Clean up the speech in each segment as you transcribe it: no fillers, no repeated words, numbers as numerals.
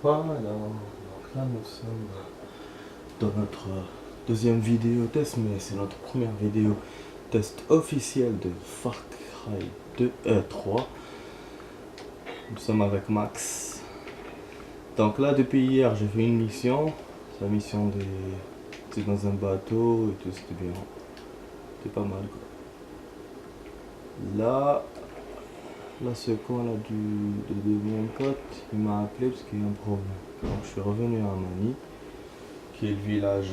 Voilà, donc là nous sommes dans notre deuxième vidéo test, mais c'est notre première vidéo test officielle de Far Cry 3. Nous sommes avec Max. Donc là depuis hier j'ai fait une mission, c'est la mission des... C'est dans un bateau et tout, c'était bien. C'était pas mal quoi. Là ce con là de mon pote, il m'a appelé parce qu'il y a un problème. Donc je suis revenu à Mani, qui est le village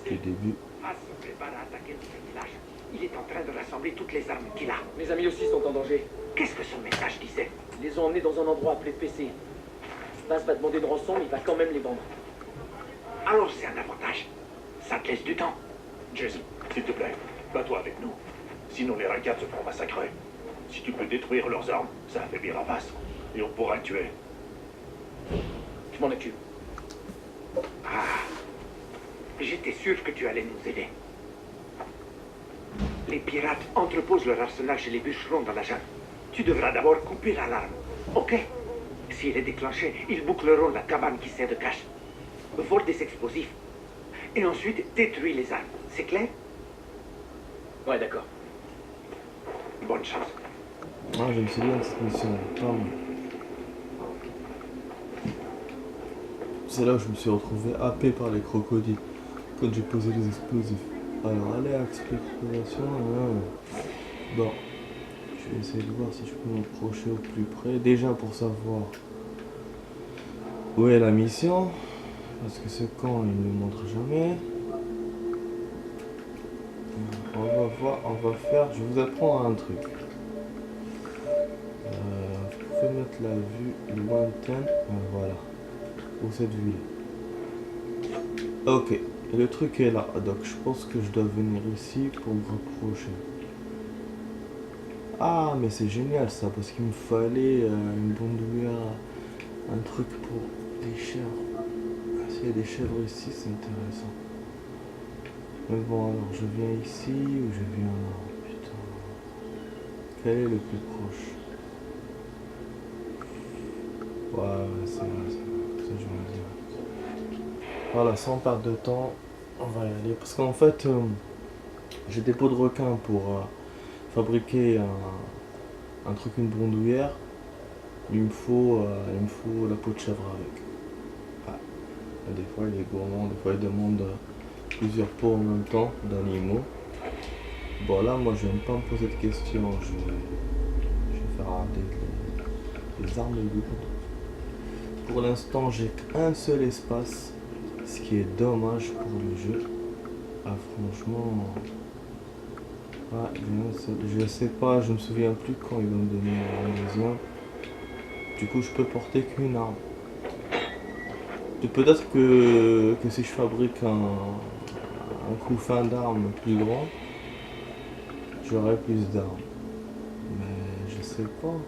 du début. Se prépare à attaquer notre village. Il est en train de rassembler toutes les armes qu'il a. Mes amis aussi sont en danger. Qu'est-ce que son message disait? Ils les ont emmenés dans un endroit appelé PC. Bas va demander de rançon, mais il va quand même les vendre. Alors c'est un avantage. Ça te laisse du temps. Jason, s'il te plaît, bats-toi avec nous. Sinon les Raids se feront massacrer. Si tu peux détruire leurs armes, ça affaiblira Vass. Et on pourra le tuer. Je m'en occupe. J'étais sûr que tu allais nous aider. Les pirates entreposent leur arsenal chez les bûcherons dans la jungle. Tu devras d'abord couper l'alarme, ok? S'il est déclenché, ils boucleront la cabane qui sert de cache. Vole des explosifs. Et ensuite, détruis les armes. C'est clair? Ouais, d'accord. Bonne chance. Ah, je me souviens de cette mission, pas mal. C'est là où je me suis retrouvé happé par les crocodiles quand j'ai posé les explosifs. Alors, allez, exploration. Bon, je vais essayer de voir si je peux m'approcher au plus près. Déjà pour savoir où est la mission, parce que ce camp il ne montre jamais. On va voir, on va faire. Je vous apprends un truc. Vous pouvez mettre la vue lointaine. Voilà. Pour cette vue là. Ok. Et le truc est là. Donc je pense que je dois venir ici pour me rapprocher. Ah mais c'est génial ça. Parce qu'il me fallait une bandoulière. Un truc pour des chèvres. S'il y a des chèvres ici c'est intéressant. Mais bon alors je viens ici ou je viens là. Putain. Quel est le plus proche? Ouais, c'est vrai, ça je vais le dire. Voilà, sans perdre de temps, on va y aller. Parce qu'en fait, j'ai des peaux de requin pour fabriquer un truc, une bandoulière. Il me faut la peau de chèvre avec. Ah. Des fois, il est gourmand, des fois, il demande plusieurs peaux en même temps d'animaux. Bon, là, moi, je n'aime pas me poser de questions. Je vais faire des armes lourdes. Pour l'instant, j'ai qu'un seul espace, ce qui est dommage pour le jeu. Ah, franchement, je sais pas, je me souviens plus quand ils vont me donner un deuxième. Du coup, je peux porter qu'une arme. Peut-être que si je fabrique un couffin d'armes plus grand, j'aurai plus d'armes. Mais je sais pas.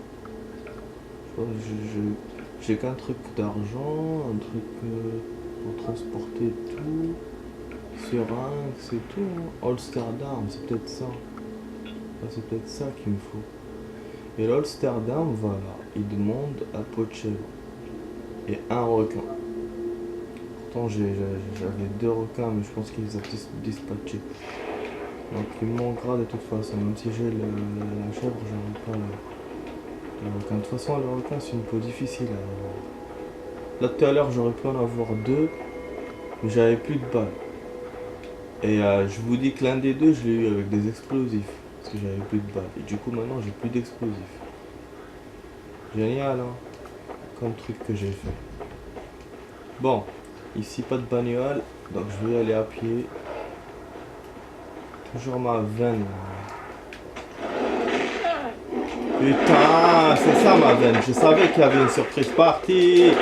J'ai qu'un truc d'argent, un truc pour transporter tout, seringue, c'est tout. Hein. Holster d'armes, c'est peut-être ça. Enfin, c'est peut-être ça qu'il me faut. Et l'holster d'armes, voilà, il demande un pot de chèvre et un requin. Pourtant j'avais 2 requins, mais je pense qu'ils ont dispatché. Donc il me manquera de toute façon, même si j'ai la chèvre, j'aurai pas le requin. De toute façon, le requin c'est une peau difficile à avoir. Là tout à l'heure j'aurais pu en avoir 2, mais j'avais plus de balles. Et je vous dis que l'un des 2 je l'ai eu avec des explosifs, parce que j'avais plus de balles. Et du coup maintenant j'ai plus d'explosifs. Génial hein, comme truc que j'ai fait. Bon, ici pas de bagnole, donc je vais y aller à pied. Toujours ma veine. Putain, c'est ça ma veine. Je savais qu'il y avait une surprise partie.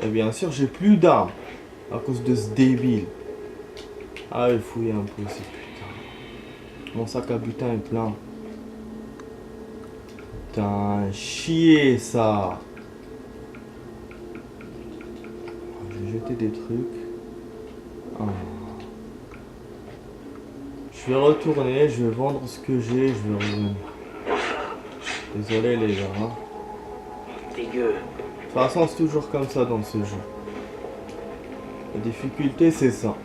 Et bien sûr, j'ai plus d'armes à cause de ce débile. Ah, il fouille un peu aussi, putain. Mon sac à butin est plein. Putain, chier ça. J'ai jeté des trucs. Ah. Je vais retourner, je vais vendre ce que j'ai, je vais revenir. Désolé les gars. Hein. Dégueu. De toute façon, c'est toujours comme ça dans ce jeu. La difficulté, c'est ça.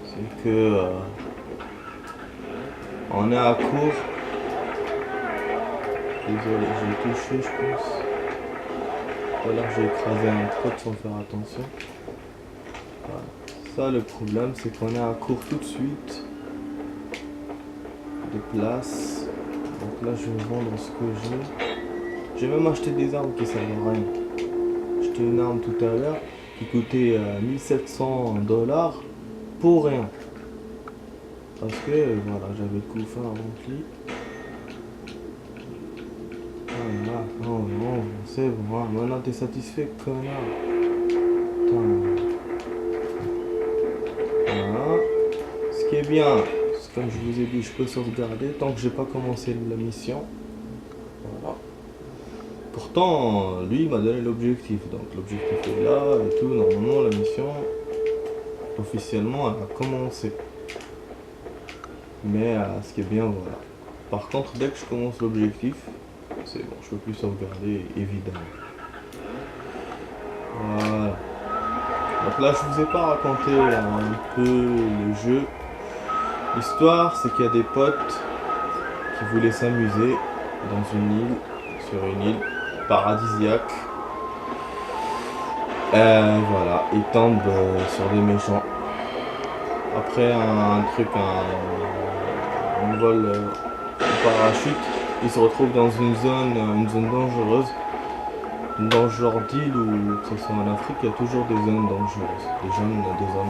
C'est que... on est à court. Désolé, j'ai touché, je pense. Voilà, j'ai écrasé un truc sans faire attention. Voilà. Ça, le problème, c'est qu'on est à court tout de suite de place. Donc là, je vais vendre ce que j'ai. J'ai même acheté des armes qui servent à rien. J'ai acheté une arme tout à l'heure qui coûtait 1700$ pour rien. Parce que voilà, j'avais le couffin rempli. Voilà, non, non, c'est bon. Hein. Maintenant, t'es satisfait, connard. Putain. Voilà. Ce qui est bien, c'est comme je vous ai dit, je peux sauvegarder tant que j'ai pas commencé la mission. Voilà. Pourtant, lui il m'a donné l'objectif, donc l'objectif est là et tout. Normalement, la mission officiellement elle a commencé. Mais ce qui est bien, voilà. Par contre, dès que je commence l'objectif, c'est bon, je peux plus sauvegarder, évidemment. Voilà. Donc là, je vous ai pas raconté un peu le jeu. L'histoire, c'est qu'il y a des potes qui voulaient s'amuser dans une île, sur une île paradisiaque. Voilà, ils tombent sur des méchants. Après un vol en parachute, ils se retrouvent dans une zone dangereuse. Dans le genre d'île ou que ce soit en Afrique, il y a toujours des zones dangereuses. Des zones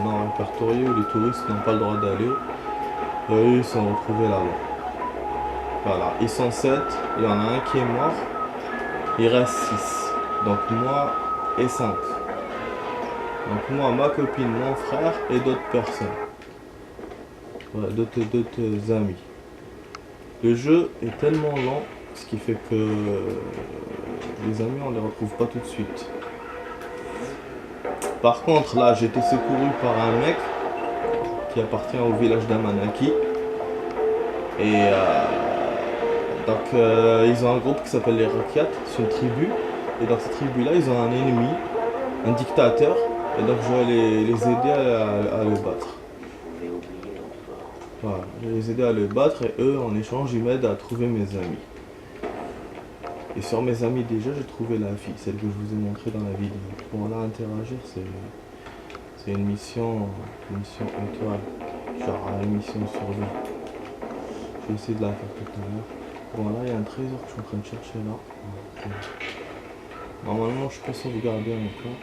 non répertoriées où les touristes n'ont pas le droit d'aller. Et eux, ils sont retrouvés là-bas. Voilà, ils sont 7, il y en a un qui est mort. Il reste 6. Donc moi et 5. Donc moi, ma copine, mon frère et d'autres personnes. Voilà, d'autres amis. Le jeu est tellement lent, ce qui fait que les amis on les retrouve pas tout de suite. Par contre là j'ai été secouru par un mec qui appartient au village d'Amanaki. Et donc ils ont un groupe qui s'appelle les Rakyat, c'est une tribu. Et dans cette tribu là ils ont un ennemi, un dictateur. Et donc je vais les aider à le battre. Voilà, je vais les aider à le battre et eux en échange ils m'aident à trouver mes amis. Et sur mes amis déjà j'ai trouvé la fille, celle que je vous ai montrée dans la vidéo. Pour là interagir c'est une mission étoile, genre une mission survie. Je vais essayer de la faire tout à l'heure. Bon là il y a un trésor que je suis en train de chercher là. Normalement je peux sauvegarder encore.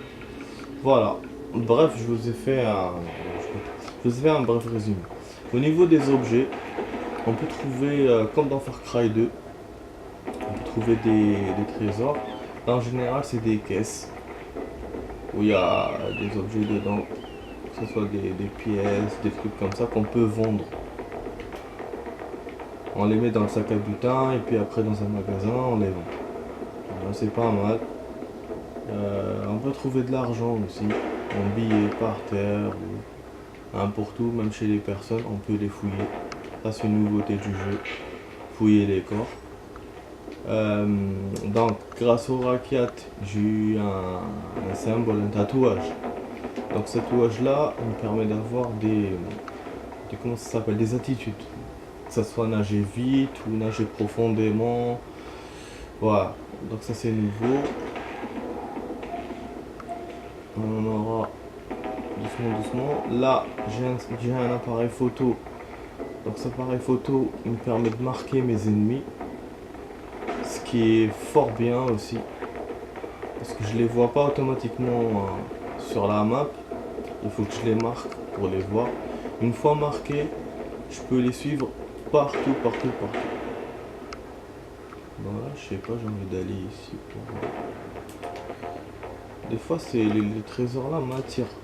Voilà, bref je vous ai fait un bref résumé. Au niveau des objets, on peut trouver, comme dans Far Cry 2, on peut trouver des trésors. Là, en général, c'est des caisses où il y a des objets dedans, que ce soit des pièces, des trucs comme ça qu'on peut vendre. On les met dans le sac à butin et puis après dans un magasin, on les vend. Voilà, c'est pas mal. On peut trouver de l'argent aussi, en billets par terre. N'importe où, même chez les personnes, on peut les fouiller. Ça c'est une nouveauté du jeu, fouiller les corps. Donc grâce au Rakyat, j'ai eu un symbole, un tatouage. Donc ce tatouage là me permet d'avoir des comment ça s'appelle, des attitudes. Que ça soit nager vite ou nager profondément. Voilà, donc ça c'est nouveau. On aura doucement. Là, j'ai un appareil photo. Donc cet appareil photo me permet de marquer mes ennemis. Ce qui est fort bien aussi. Parce que je les vois pas automatiquement sur la map. Il faut que je les marque pour les voir. Une fois marqués, je peux les suivre partout. Voilà, je sais pas, j'ai envie d'aller ici pour voir. Des fois, les trésors là m'attirent.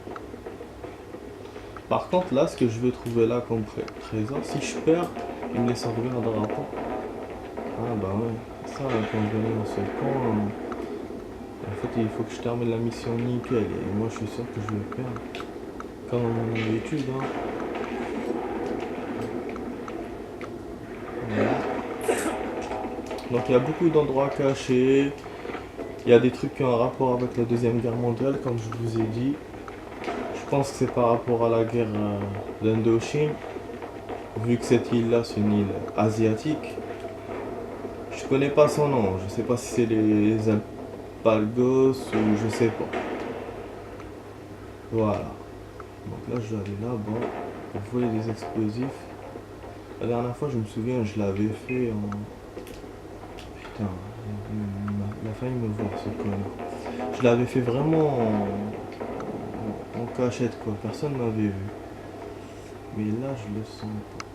Par contre, là, ce que je veux trouver là comme trésor, si je perds, il me les sauvegardera pas. Ah bah ouais, ça, quand je vais aller dans ce point, en fait, il faut que je termine la mission nickel. Et moi, je suis sûr que je vais perdre. Comme à mon habitude, hein. Donc il y a beaucoup d'endroits cachés. Il y a des trucs qui ont un rapport avec la Deuxième Guerre mondiale, comme je vous ai dit. Je pense que c'est par rapport à la guerre d'Indochine. Vu que cette île-là, c'est une île asiatique. Je connais pas son nom. Je sais pas si c'est les Alpalgos ou je sais pas. Voilà. Donc là, je vais aller là-bas. Vous voyez des explosifs. La dernière fois, je me souviens, je l'avais fait en... Putain, il a failli me voir ce connard. Je l'avais fait vraiment en cachette quoi, personne m'avait vu. Mais là, je le sens pas.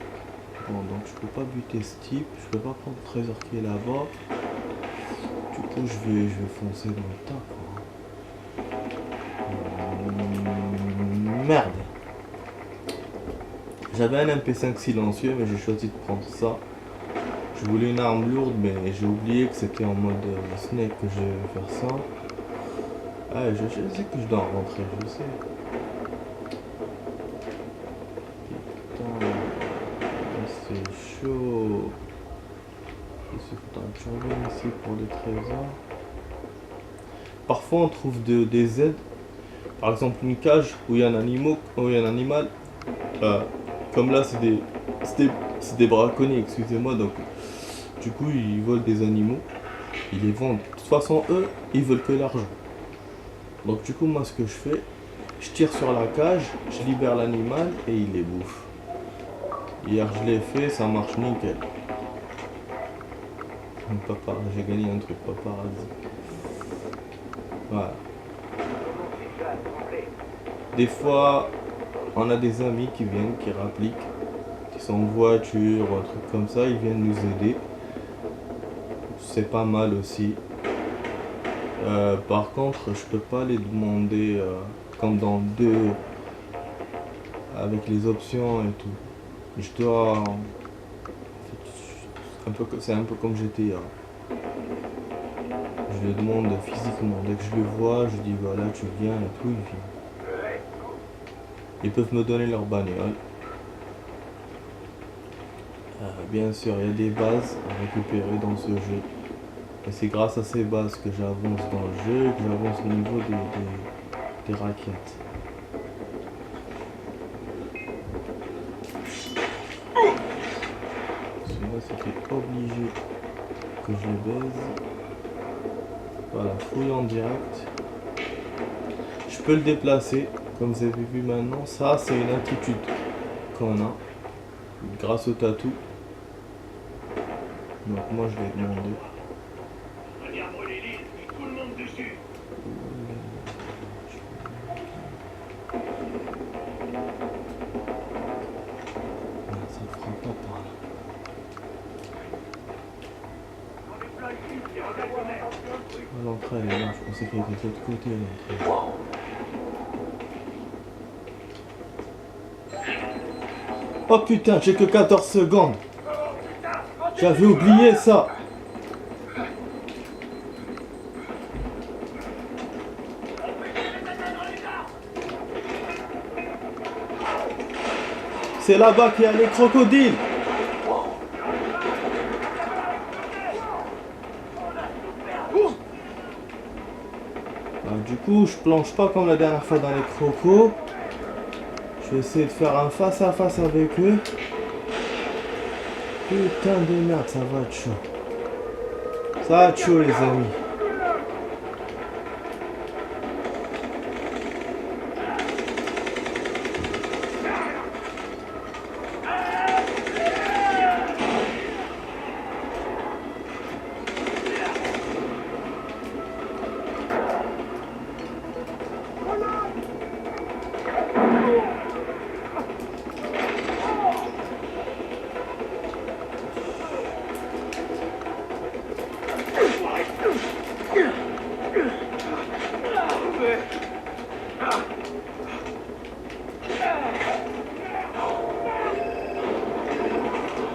Bon, donc je peux pas buter ce type, je peux pas prendre le trésor qui est là-bas. Du coup, je vais foncer dans le tas quoi. Merde. J'avais un MP5 silencieux, mais j'ai choisi de prendre ça. Je voulais une arme lourde, mais j'ai oublié que c'était en mode snake que je vais faire ça. Ah, je sais que je dois rentrer, je sais. Putain, c'est chaud. Il faudra que je revienne ici pour les trésors. Parfois on trouve des aides. Par exemple une cage où il y a un animal. Comme là c'est des braconniers, excusez-moi, donc du coup ils volent des animaux, ils les vendent. De toute façon eux, ils veulent que l'argent. Donc du coup moi ce que je fais, je tire sur la cage, je libère l'animal et il les bouffe. Hier je l'ai fait, ça marche nickel. J'ai gagné un truc, paparazzi. Voilà. Des fois, on a des amis qui viennent, qui rappliquent, qui sont en voiture ou un truc comme ça, ils viennent nous aider. C'est pas mal aussi. Par contre, je peux pas les demander comme dans deux avec les options et tout. Je dois. C'est un peu comme GTA. Je le demande physiquement. Dès que je le vois, je dis voilà, tu viens et tout, il vient. Ils peuvent me donner leur bagnole. Bien sûr, il y a des bases à récupérer dans ce jeu. Et c'est grâce à ces bases que j'avance dans le jeu et que j'avance au niveau des raquettes. Celui-là, c'était obligé que je le baise. Voilà, fouille en direct. Je peux le déplacer, comme vous avez vu maintenant. Ça, c'est une attitude qu'on a grâce au tatou. Donc moi, je l'ai demandé. Tout le monde dessus. Ça ne fera pas par là. L'entrée elle est là, je pensais qu'elle était de l'autre côté l'entrée. Oh putain, j'ai que 14 secondes. J'avais oublié ça. C'est là-bas qu'il y a les crocodiles. Du coup, je plonge pas comme la dernière fois dans les crocos. Je vais essayer de faire un face à face avec eux. Putain de merde, ça va être chaud. Ça va être chaud les amis.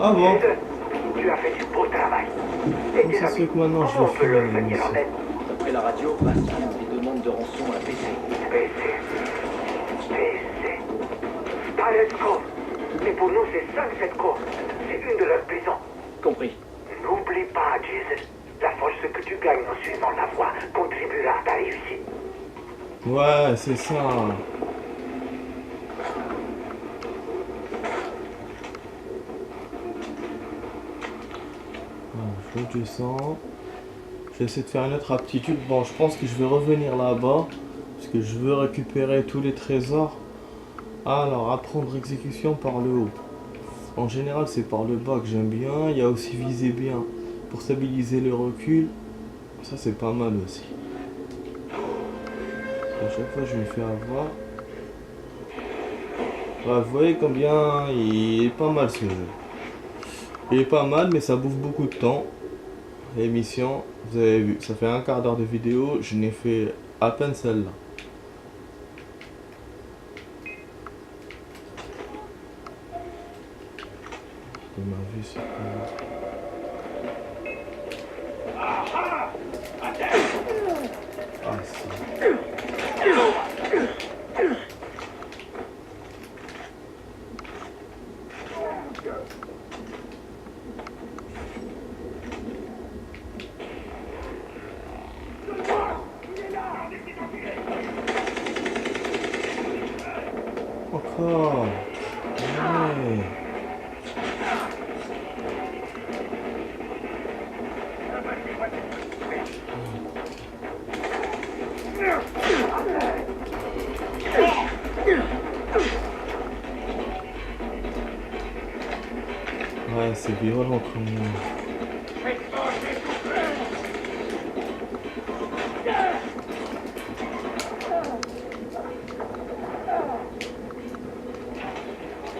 Ah bon? Tu as fait du beau travail. Comment ça se fait que maintenant je vais faire une émission? D'après la radio, Bastien des demandes de rançon à PC. Starlet Cove. Et pour nous, c'est 5-7 Cove. C'est une de leurs prisons. Compris. N'oublie pas, Jason. La force que tu gagnes en suivant la voie contribuera à ta réussite. Ouais, c'est ça. Je descends. J'essaie de faire une autre aptitude. Bon, je pense que je vais revenir là-bas. Parce que je veux récupérer tous les trésors. Alors, apprendre exécution par le haut. En général, c'est par le bas que j'aime bien. Il y a aussi viser bien pour stabiliser le recul. Ça, c'est pas mal aussi. À chaque fois, je me fais avoir. Ouais, vous voyez combien il est pas mal ce jeu. Il est pas mal, mais ça bouffe beaucoup de temps. L'émission, vous avez vu, ça fait un quart d'heure de vidéo. Je n'ai fait à peine celle-là. De ma vue, c'est pas... Ah, c'est... Encore. Ouais. Ouais, c'est violent quand même.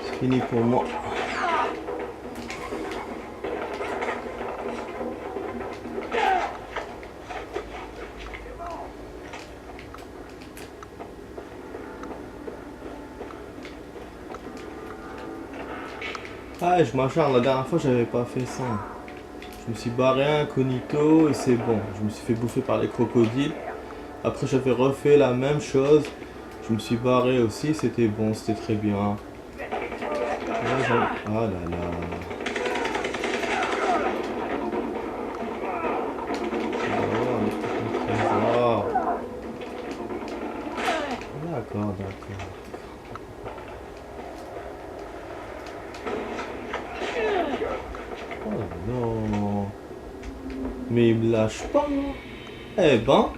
C'est fini pour moi. Ah, je m'acharne, la dernière fois j'avais pas fait ça. Je me suis barré incognito et c'est bon. Je me suis fait bouffer par les crocodiles. Après j'avais refait la même chose. Je me suis barré aussi, c'était bon, c'était très bien. Ah là là. Oh, d'accord, d'accord. Oh non. Mais il me lâche pas. Eh ben.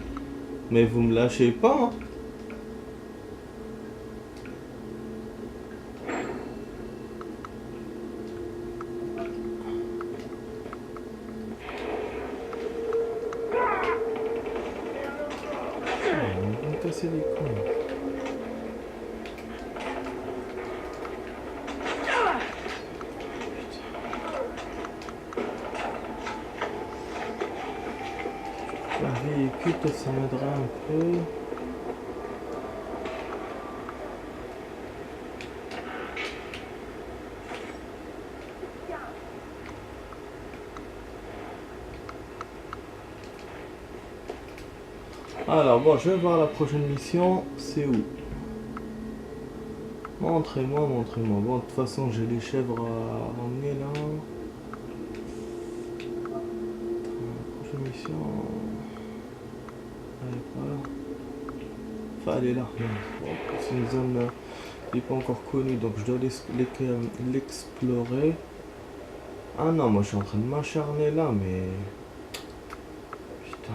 Mais vous me lâchez pas. On va casser les couilles. Un véhicule, peut-être ça m'aidera un peu. Alors bon, je vais voir la prochaine mission, c'est où? Montrez-moi, montrez-moi. Bon, de toute façon, j'ai les chèvres à emmener là. La prochaine mission... Elle est pas là. Enfin, elle est là. Bon, c'est une zone qui n'est pas encore connue, donc je dois l'explorer. Ah non, moi je suis en train de m'acharner là, mais... Putain...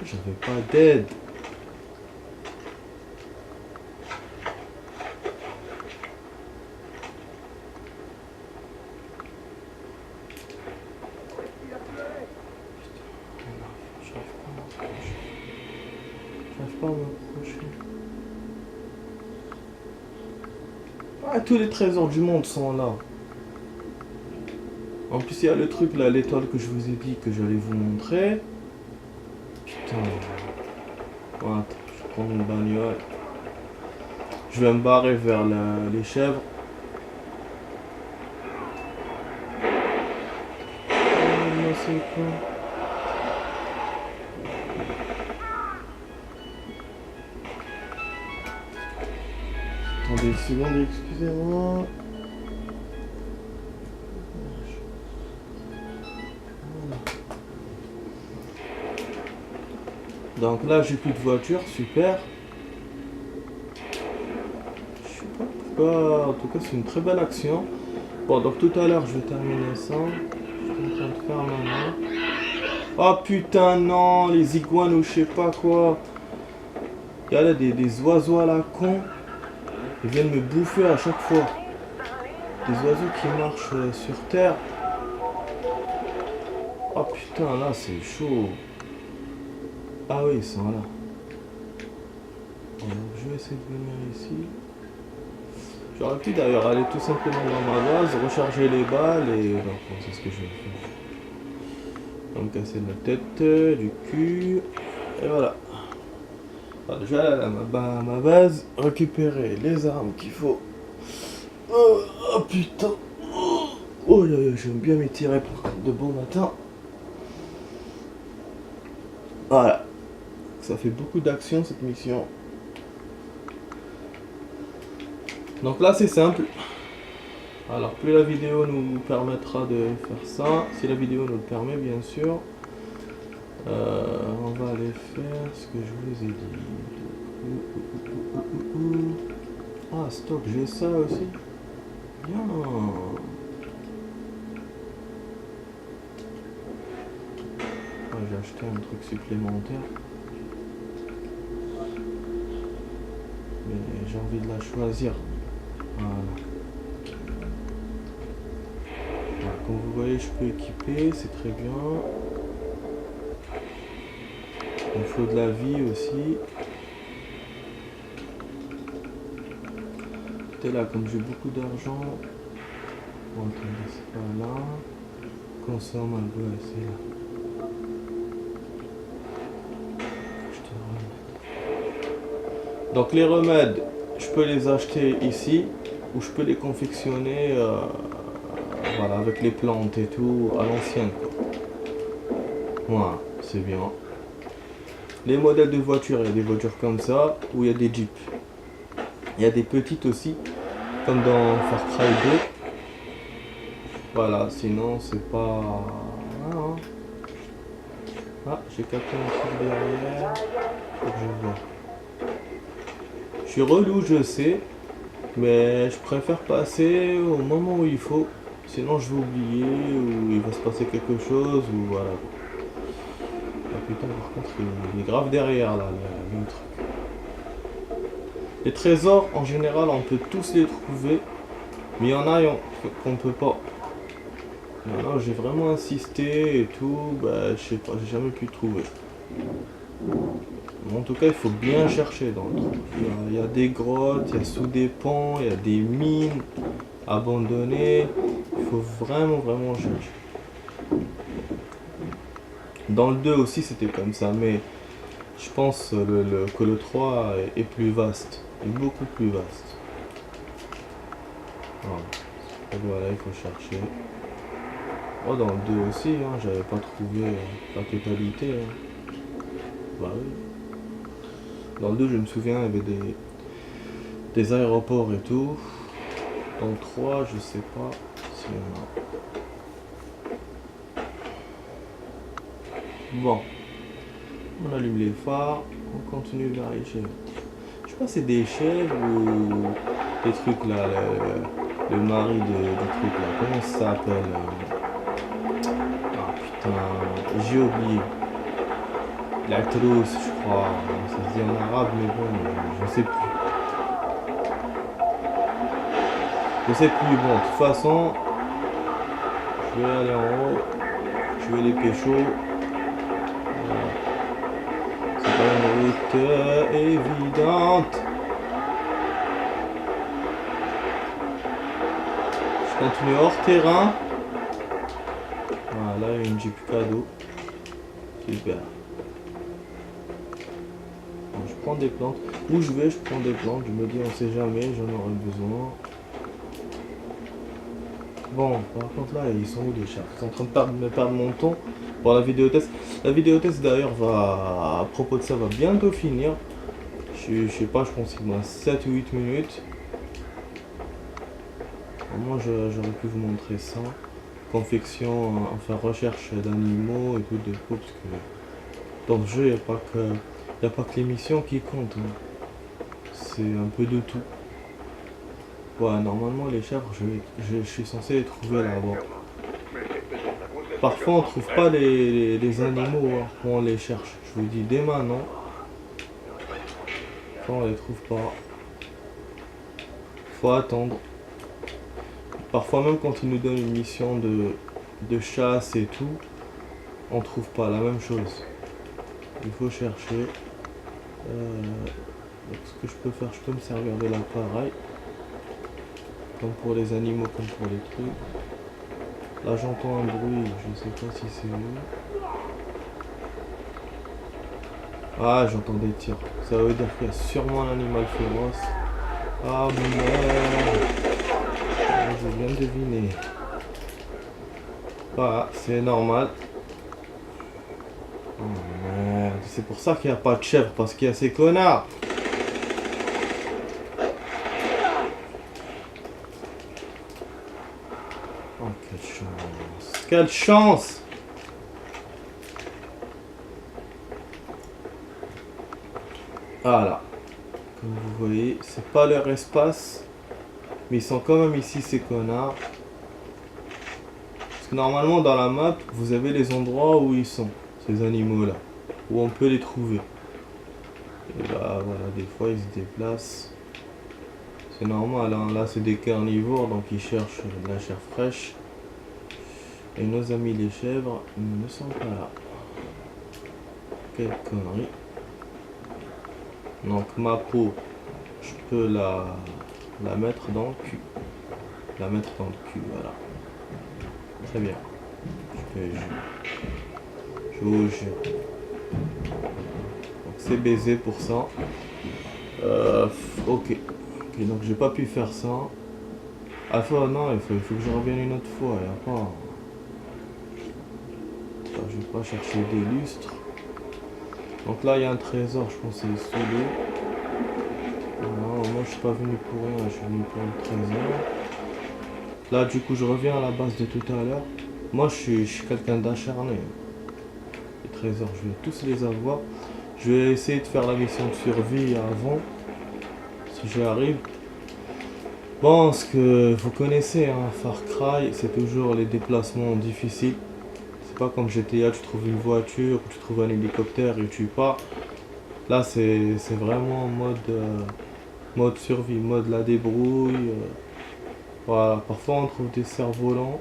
J'avais pas d'aide. J'arrive pas à m'approcher. Ah, tous les trésors du monde sont là. En plus, il y a le truc là, l'étoile que je vous ai dit que j'allais vous montrer. Putain. Bon, attends, je prends une bagnole. Je vais me barrer vers les chèvres. Oh, c'est quoi? Attendez une seconde, excusez-moi. Donc là j'ai plus de voiture, super. Je sais pas pourquoi, en tout cas c'est une très belle action. Bon donc tout à l'heure je vais terminer ça. Je suis en train de faire maintenant. Oh putain non, les iguanes ou je sais pas quoi. Il y a là des oiseaux à la con. Ils viennent me bouffer à chaque fois. Des oiseaux qui marchent sur terre. Oh putain là c'est chaud. Ah oui ils sont là. Bon, donc, je vais essayer de venir ici. J'aurais pu d'ailleurs aller tout simplement dans ma base, recharger les balles et... Donc bon, c'est ce que je vais faire. On va me casser la tête, du cul. Et voilà. Alors, je vais aller à ma base, récupérer les armes qu'il faut. Oh putain. Oh j'aime bien m'étirer pour de bon matin. Voilà. Ça fait beaucoup d'action cette mission. Donc là c'est simple. Alors plus la vidéo nous permettra de faire ça, si la vidéo nous le permet bien sûr, on va aller faire ce que je vous ai dit. Ah stop, j'ai ça aussi. Bien. J'ai acheté un truc supplémentaire. Mais j'ai envie de la choisir. Voilà. Comme vous voyez, je peux équiper, c'est très bien. Il me faut de la vie aussi. Et là, comme j'ai beaucoup d'argent, bon, attendez, c'est pas là. Consomme un peu, c'est là. Je te remets. Donc les remèdes, je peux les acheter ici ou je peux les confectionner voilà, avec les plantes et tout à l'ancienne. Voilà, c'est bien. Les modèles de voitures, il y a des voitures comme ça ou il y a des jeeps. Il y a des petites aussi, comme dans Far Cry 2. Voilà, sinon c'est pas... Ah, j'ai capté un truc derrière. Faut que je vois. Je suis relou, je sais, mais je préfère passer au moment où il faut. Sinon je vais oublier, ou il va se passer quelque chose, ou voilà. Ah putain, par contre, il est grave derrière là, le truc. Les trésors, en général, on peut tous les trouver, mais il y en a qu'on peut pas. Là, j'ai vraiment insisté et tout, bah je sais pas, j'ai jamais pu trouver. En tout cas, il faut bien chercher dans le truc. Il y a des grottes, il y a sous des ponts, il y a des mines abandonnées. Il faut vraiment chercher. Dans le 2 aussi, c'était comme ça, mais je pense que le 3 est plus vaste, est beaucoup plus vaste. Voilà, voilà, il faut chercher. Oh, dans le 2 aussi, hein, j'avais pas trouvé la totalité. Hein. Bah oui. Dans le 2, je me souviens, il y avait des aéroports et tout. Dans le 3, je sais pas si on a. Bon. On allume les phares. On continue vers les chèvres. Je sais pas si c'est des chèvres ou des trucs là. Le mari du truc là. Comment ça s'appelle Ah putain. J'ai oublié. La trousse, je crois. Ça se dit en arabe, mais bon, je sais plus. Je sais plus. Bon, de toute façon, je vais aller en haut. Je vais les pécho. Voilà. C'est pas une route évidente. Je continue hors terrain. Voilà, il y a une Jeep cadeau. Super. Je prends des plantes. Où je vais, je prends des plantes. Je me dis, on sait jamais, j'en aurai besoin. Bon, par contre là, ils sont où les chats? Ils sont en train de me perdre mon temps pour la vidéo test. La vidéo test d'ailleurs va, à propos de ça, va bientôt finir. Je sais pas, je pense qu'il me reste 7 ou 8 minutes. Moi, j'aurais pu vous montrer ça. Confection, enfin recherche d'animaux et tout de faux, parce que dans ce jeu, il n'y a pas que n'y a pas que les missions qui comptent. Hein. C'est un peu de tout. Ouais, normalement les chèvres, je suis censé les trouver là-bas. Parfois on trouve pas les animaux hein, quand on les cherche. Je vous dis dès maintenant. Quand on les trouve pas. Faut attendre. Parfois même quand ils nous donnent une mission de chasse et tout, on trouve pas la même chose. Il faut chercher. Donc ce que je peux faire, je peux me servir de l'appareil. Comme pour les animaux, comme pour les trucs. Là j'entends un bruit, je sais pas si c'est où. Ah, j'entends des tirs. Ça veut dire qu'il y a sûrement un animal féroce. Ah merde. Je viens de deviner. Voilà, c'est normal. Oh merde. C'est pour ça qu'il n'y a pas de chèvre, parce qu'il y a ces connards. Oh, quelle chance. Quelle chance! Voilà. Comme vous voyez, c'est pas leur espace. Mais ils sont quand même ici, ces connards. Parce que normalement, dans la map, vous avez les endroits où ils sont, ces animaux-là. Où on peut les trouver. Et bah voilà, des fois, ils se déplacent. C'est normal, hein. Là, c'est des carnivores, donc ils cherchent de la chair fraîche. Et nos amis les chèvres ne sont pas là. Quelle connerie. Donc ma peau, je peux la mettre dans le cul. La mettre dans le cul, voilà. Très bien. Je vous jure. Donc c'est baisé pour ça. Ok. Donc j'ai pas pu faire ça. Ah non, il faut que je revienne une autre fois. Il y a pas... Enfin, je vais pas chercher des lustres. Donc là il y a un trésor, je pense que c'est sous l'eau. Non, moi je suis pas venu pour rien, je suis venu pour le trésor. Là du coup je reviens à la base de tout à l'heure. Moi je suis quelqu'un d'acharné. Les trésors, je vais tous les avoir. Je vais essayer de faire la mission de survie avant. Si j'y arrive. Bon, ce que vous connaissez, hein, Far Cry, c'est toujours les déplacements difficiles. C'est pas comme GTA, tu trouves une voiture, tu trouves un hélicoptère et tu pars. Là, c'est vraiment mode survie, mode la débrouille. Voilà, parfois on trouve des cerfs-volants.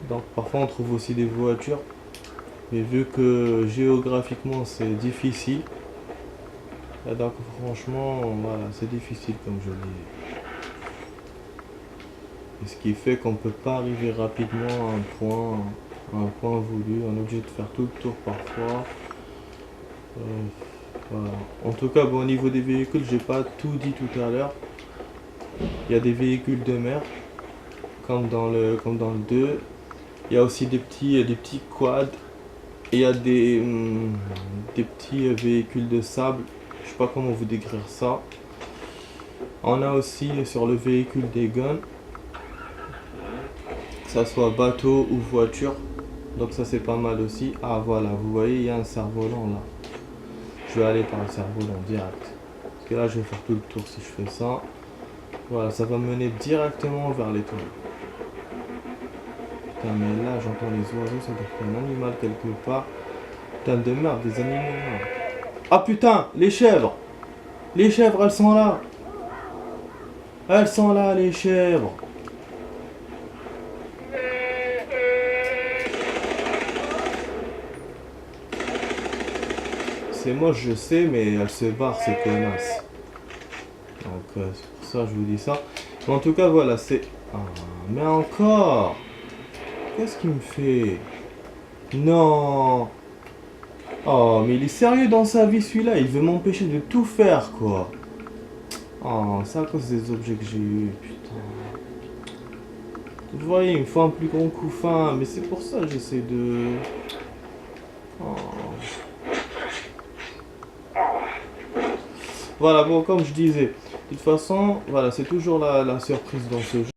Donc parfois on trouve aussi des voitures. Mais vu que géographiquement c'est difficile, donc franchement, voilà, c'est difficile comme je dis. Et ce qui fait qu'on peut pas arriver rapidement à un point voulu. On est obligé de faire tout le tour parfois. Voilà. En tout cas, bon, au niveau des véhicules, j'ai pas tout dit tout à l'heure. Il y a des véhicules de mer, comme dans le 2. Il y a aussi des petits quads. Et il y a des petits véhicules de sable. Je sais pas comment vous décrire ça. On a aussi sur le véhicule des guns. Que ça soit bateau ou voiture. Donc ça c'est pas mal aussi. Ah voilà, vous voyez, il y a un cerf-volant là. Je vais aller par le cerf-volant direct. Parce que là je vais faire tout le tour si je fais ça. Voilà, ça va mener directement vers l'étoile. Putain, mais là j'entends les oiseaux, ça doit être un animal quelque part. Putain de merde, des animaux là. Ah putain, les chèvres! Les chèvres, elles sont là! Elles sont là, les chèvres! C'est moche, je sais, mais elles se barrent, ces connasses. Donc, c'est pour ça que je vous dis ça. Mais en tout cas, voilà, c'est... Ah, mais encore! Qu'est-ce qu'il me fait? Non! Oh, mais il est sérieux dans sa vie, celui-là. Il veut m'empêcher de tout faire, quoi. Oh, c'est à cause des objets que j'ai eu, putain. Vous voyez, il me faut un plus grand couffin. Mais c'est pour ça que j'essaie de... Oh. Voilà, bon, comme je disais, de toute façon, voilà, c'est toujours la surprise dans ce jeu.